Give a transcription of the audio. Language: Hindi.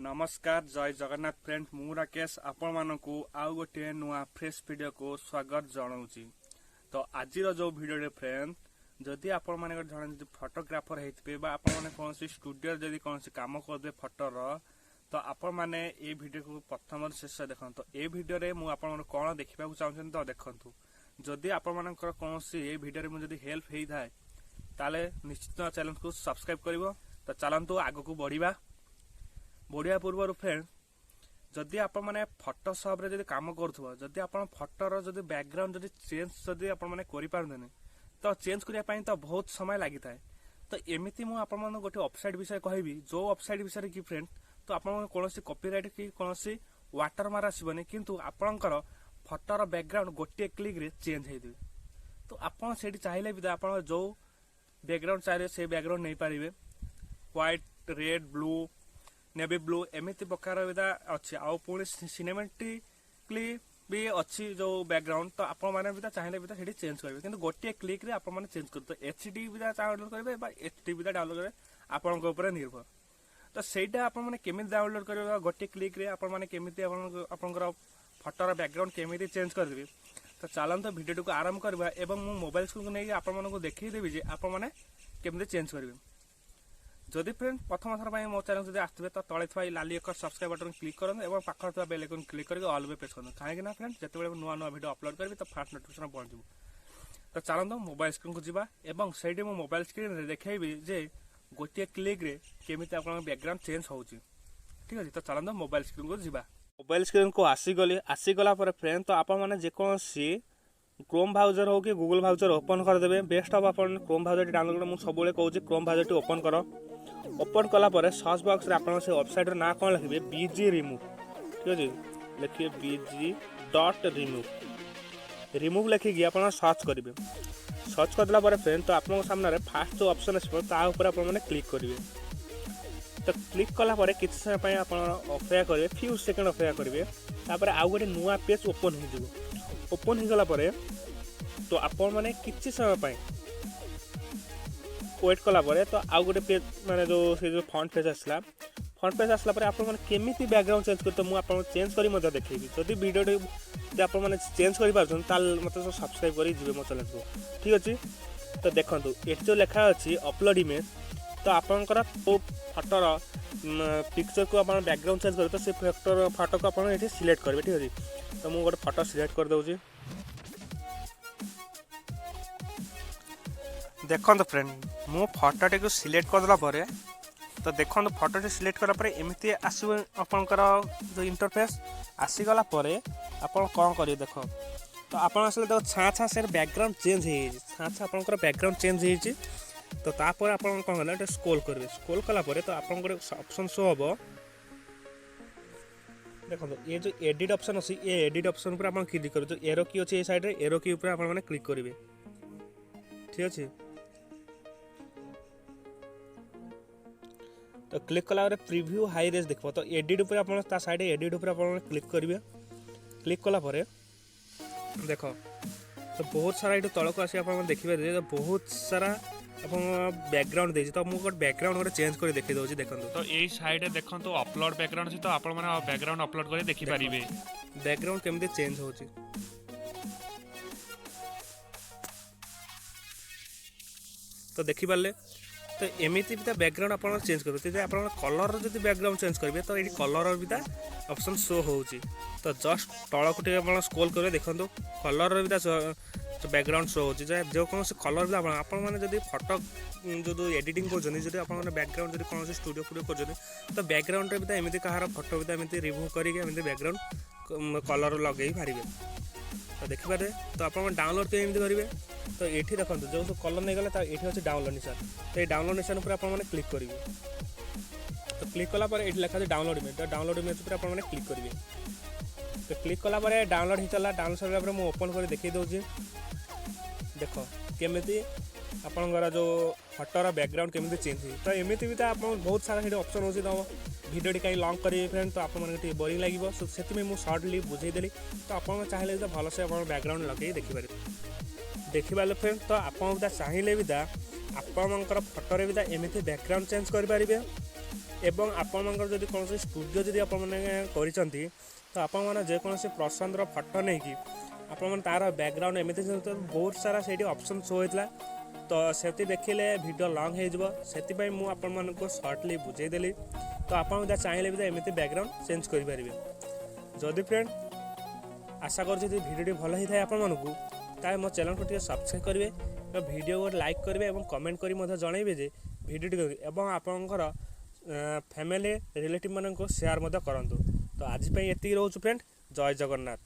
नमस्कार जय जगन्नाथ फ्रेंड मु राकेश आपण मानकु आउ गोटे नुआ फ्रेश वीडियो को स्वागत जनाऊँगी। तो आज जो वीडियो फ्रेंड जदि आपण माने जन फोटोग्राफर होते आपण मैंने कौन स्टूडियो जदि कौन काम करदे फोटोर तो आपण मैंने ये वीडियो को प्रथम शेष देखो। तो ये वीडियो रे मु आपण कौन देखा चाहते तो देखु जदि आपण मानकर कौन ये वीडियो में जदि हेल्प होता है ताले निश्चित चैनल को सब्सक्राइब करिवो। तो चलतु आग को बढ़िया पूर्व फ्रेंड जदि आप मैंने फोटोशॉप रे जदि काम करुवा जदि आप फोटोर जदि बैकग्राउंड जदि चेंज जदि आप मैंने करें तो चेंज करने तो बहुत समय लगी था। तो एमती मुझे गोटे वेबसाइट विषय कहबी जो वेबसाइट विषय कि फ्रेंड तो आप कौन कॉपीराइट कि कौन वाटरमार्क आसबनी किंतु आपणकर फोटोर बैकग्राउंड गोटे क्लिक रे चेंज हो। तो आप चाहिए भी आप जो बैकग्राउंड चाहिए से बैकग्राउंड नहीं पारे white red blue navy blue एमती प्रकार अच्छी आउ पुणी सिनेमेटिकली भी अच्छी जो बैकग्राउंड तो आप चाहिए भी से चेंज करेंगे कि गोटे क्लिक रे आप चेंज कर। तो एचडी भी डाउनलोड करेंगे एचडी भी डाउनलोड करेंगे आपण निर्भर। तो सहीटा आपमि डाउनलोड कर गोटे क्लिक रे आपमि आपंकर फोटोर बैकग्राउंड केमी चेंज करेंगे। तो चलते वीडियो को आरंभ करवा एवं मो मोबाइल स्क्रीन को नहीं आपको देखईदेवी जे आपने चेंज करेंगे। जदि फ्रेंड प्रथम थर मो चैनल जब आसवे तो तले थी लाली एक सब्सक्राइब बटन क्लिक करें और पाखर बेल आइकन क्लिक करके ऑल पे प्रेस करें कहीं फ्रेंड जिते नुआ नुआ वीडियो अपलोड करी तो फास्ट नोटिफिकेशन पहुंचू। तो चलते मोबाइल स्क्रीन को जीवा एवं से मोबाइल स्क्रीन रे देखी जे गोटे क्लिक रे केमी आप बैकग्राउंड चेंज हो। ठीक अच्छे तो चलते मोबाइल स्क्रीन को जीवा। मोबाइल स्क्रीन को आसीगला फ्रेंड तो आप जेकोसी क्रोम ब्राउजर हो कि गूगल ब्राउजर ओपन करदे बेस्ट ऑफ आप क्रोम ब्राउजर डाउनलोड मुझे सब कहूँ क्रोम ब्राउजर ओपन कर। ओपन कलापर सर्च बॉक्स रे आपन से वेबसाइट ना कौन लिखे बीजी रिमूव। ठीक अच्छे लिखिए बीजी डॉट रिमूव लिखिकी आप सर्च करेंगे। सर्च करदेला फ्रेंड तो आप सामने फास्ट जो ऑप्शन आसपर आप क्लिक करेंगे। तो क्लिक कलापर कि समय आप अपेक्षा करेंगे फ्यू सेकेंड अपेक्षा करेंगे तापर आउ गोटे नुआ पेज ओपन हो। ओपन हो गला तो आप कि समय वेट कलापर तो आउ गोटे पेज माने जो फ्रंट पेज आसला आप केमी बैकग्राउंड चेंज कर तो मुझे चेंज कर देखी जदि वीडियो आप चेंज कर मत सब्सक्राइब कर मो चैनल को। ठीक अच्छे तो देखो ये जो लिखा अच्छी अपलोड इमेज तो आपंकर फोटोर पिक्चर को आप बैकग्राउंड चेंज कर तो से फोटो को आप सिलेक्ट करेंगे। ठीक अच्छे तो मुझे गोटे फोटो सिलेक्ट कर दूसरी। देखो फ्रेंड मो फोटोटी को सिलेक्ट करदेला तो देखो फोटोटी सिलेक्ट करापर एमती आसो आपंकर जो इंटरफेस आसीगला आप कौन करेंगे देख तो आप आसले देखो छाँ छाँ से बैकग्राउंड चेंज हो छाँ छाँ आपंकर बैकग्राउंड चेंज हो। तो तापर आप कौन करेंगे स्क्रॉल करेंगे स्क्रॉल कलापर तो आप ऑप्शन शो हम देखो ये जो एडिट ऑप्शन अच्छी ये एडिट ऑप्शन पर आप क्लिक करेंगे। जो एरो की अच्छी साइड एरो की ऊपर आप क्लिक करेंगे। ठीक अच्छे तो क्लिक कला प्रीव्यू हाई रेज देखो तो एडिट उपर आप साइड एडिट उपर आप क्लिक करेंगे। क्लिक कलापर देख तो बहुत सारा ये तलक आस देखिए तो बहुत सारा आप बैकग्राउंड दे तो मुझे गोटे बैकग्राउंड गोटे चेंज कर देखी दूसरी देखो तो यही साइड देखो तो अपलोड बैकग्राउंड अच्छी तो आप बैकग्राउंड अपलोड कर देखिपारे बैकग्राउंड केमती चेंज हो। तो देखिपारे तो एमती भी बैकग्राउंड आप चेंज करेंगे आप कलर जब बैकग्राउंड चेंज करेंगे तो ये कलर भी ऑप्शन शो हो। तो जस्ट तलक स्क्रॉल करेंगे देखो कलर भी बैकग्राउंड शो हो जो कौन कलर भी आप फोटो जो एडिटिंग कर आप बैकग्राउंड कौन स्टूडियो फूडियो कर तो बैकग्राउंड भी एमती कहार फोटो भी एमती रिमूव करके बैकग्राउंड कलर लगे पारे। तो देखिपारे तो आप डाउनलोड केमती करेंगे तो ये देखो जो कलर नहीं गला ये अच्छे डाउनलोड निशान तो ये डाउनलोड निशान पर आप क्लिक करेंगे। तो क्लिक कलापर ये लिखा है डाउनलोड इमेज तो डाउनलोड इमेज पर आप क्लिक करेंगे। तो क्लिक कलापर डाउनलोड हो चला डाउनलोड सरला मुझे ओपन कर देखी दूसरी देख केमी आपंकर जो फोटोर बैकग्राउंड केमी चेंज हो। तो एमती भी आप बहुत सारा ऑप्शन हो तो वीडियो कहीं लंग करेंगे फ्रेंड तो आप बोरिंग लगे से मुझे सर्टली बुझेदेली तो आप चाहिए तो भलसे आप बैकग्राउंड लगे देखिपारे देखिपारे फ्रेंड तो आप चाहिए भी आपंकर फोटोरे भी एमती बैकग्राउंड चेंज करेंगे एवं आपणकर जदि कौन स्टूडियो जदि आपने तो आपण जेकोसी प्रसंग फोटो नहीं कि आपण तार बैकग्राउंड एमती बहुत सारा से ऑप्शन शो होता तो से देखिले वीडियो लॉन्ग हो मुझे सर्टली बुझेदेली तो आप चाहिए भी एमती बैकग्राउंड चेंज करेंगे जदि फ्रेंड आशा कर भिडियो भल होता है आपको ताकि मो चैनल को सब्सक्राइब करेंगे वीडियो को लाइक करेंगे और कमेंट कर जनइबे जे भिडियो एवं आपंकर फैमिली रिलेटिव मान शेयर करूँ तो आज ये रोच फ्रेंड जय जगन्नाथ।